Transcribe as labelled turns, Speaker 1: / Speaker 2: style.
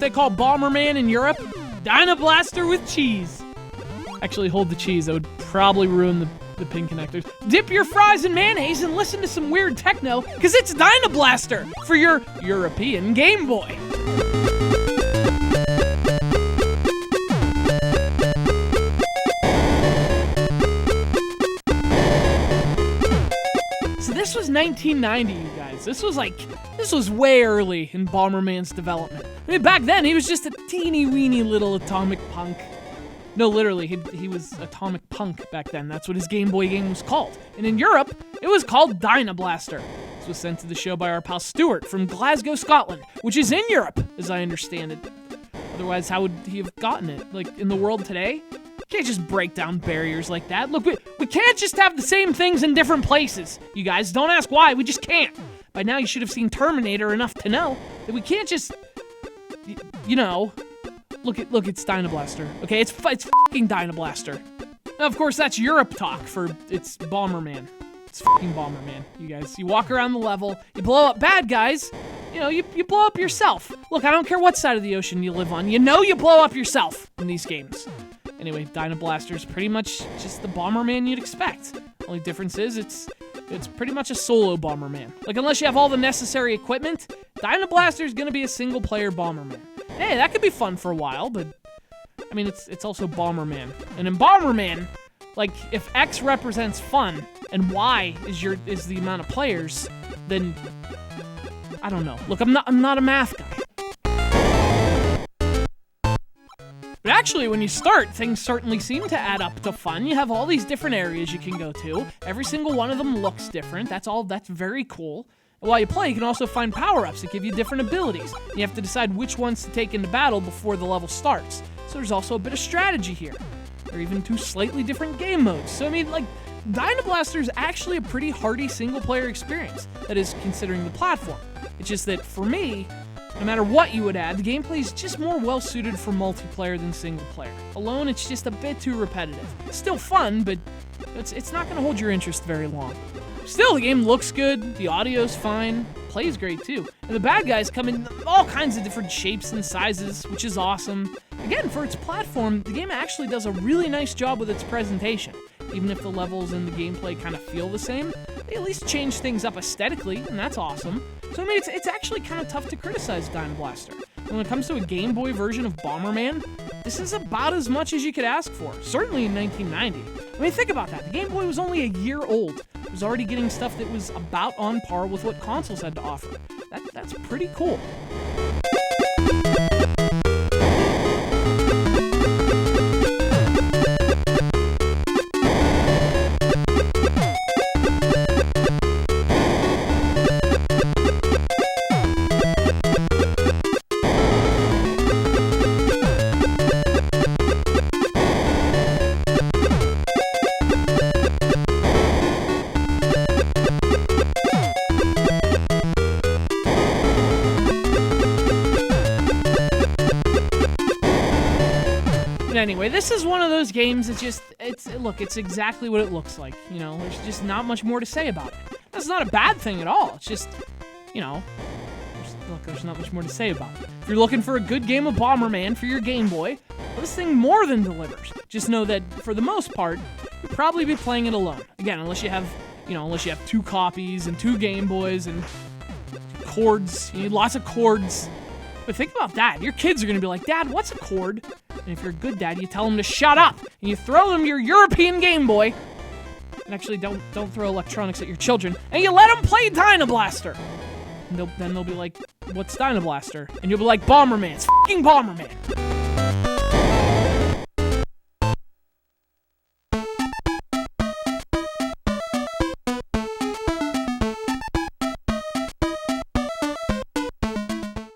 Speaker 1: they call Bomberman in Europe? Dynablaster with cheese. Actually, hold the cheese. That would probably ruin the pin connectors. Dip your fries in mayonnaise and listen to some weird techno, because it's Dynablaster for your European Game Boy. So this was 1990, you guys. This was way early in Bomberman's development. I mean, back then, he was just a teeny-weeny little atomic punk. No, literally, he was Atomic Punk back then. That's what his Game Boy game was called. And in Europe, it was called Dynablaster. This was sent to the show by our pal Stuart from Glasgow, Scotland, which is in Europe, as I understand it. Otherwise, how would he have gotten it? Like, in the world today? You can't just break down barriers like that. Look, we can't just have the same things in different places. You guys, don't ask why, we just can't. By now, you should have seen Terminator enough to know that we can't just, you know... Look, it's Dynablaster. Okay, it's fucking Dynablaster. Now, of course, that's Europe talk for it's Bomberman. It's fucking Bomberman, you guys. You walk around the level, you blow up bad guys, you know, you blow up yourself. Look, I don't care what side of the ocean you live on, you know you blow up yourself in these games. Anyway, Dynablaster's pretty much just the Bomberman you'd expect. Only difference is it's pretty much a solo Bomberman. Like, unless you have all the necessary equipment, Dynablaster's gonna be a single-player Bomberman. Hey, that could be fun for a while, but I mean, it's also Bomberman. And in Bomberman, like, if X represents fun and Y is the amount of players, then I don't know. Look, I'm not a math guy. But actually, when you start, things certainly seem to add up to fun. You have all these different areas you can go to. Every single one of them looks different. That's very cool. And while you play, you can also find power-ups that give you different abilities. You have to decide which ones to take into battle before the level starts. So there's also a bit of strategy here. Or even 2 slightly different game modes. So I mean, like, Dynablaster is actually a pretty hearty single-player experience. That is, considering the platform. It's just that, for me, no matter what you would add, the gameplay is just more well-suited for multiplayer than single-player. Alone, it's just a bit too repetitive. It's still fun, but it's not going to hold your interest very long. Still, the game looks good, the audio's fine, plays great too. And the bad guys come in all kinds of different shapes and sizes, which is awesome. Again, for its platform, the game actually does a really nice job with its presentation. Even if the levels and the gameplay kind of feel the same, they at least change things up aesthetically, and that's awesome. So I mean, it's actually kind of tough to criticize Dynablaster. And when it comes to a Game Boy version of Bomberman, this is about as much as you could ask for, certainly in 1990. I mean, think about that. The Game Boy was only a year old. It was already getting stuff that was about on par with what consoles had to offer. That's pretty cool. Anyway, this is one of those games that it's exactly what it looks like. You know, there's just not much more to say about it. That's not a bad thing at all. It's just, you know, there's not much more to say about it. If you're looking for a good game of Bomberman for your Game Boy, well, this thing more than delivers. Just know that, for the most part, you'll probably be playing it alone. Again, unless you have 2 copies and 2 Game Boys and chords. You need lots of chords. But think about that. Your kids are going to be like, Dad, what's a chord? And if you're a good dad, you tell them to shut up. And you throw them your European Game Boy. And actually, don't throw electronics at your children. And you let them play Dynablaster. And then they'll be like, what's Dynablaster? And you'll be like, Bomberman. It's fucking Bomberman.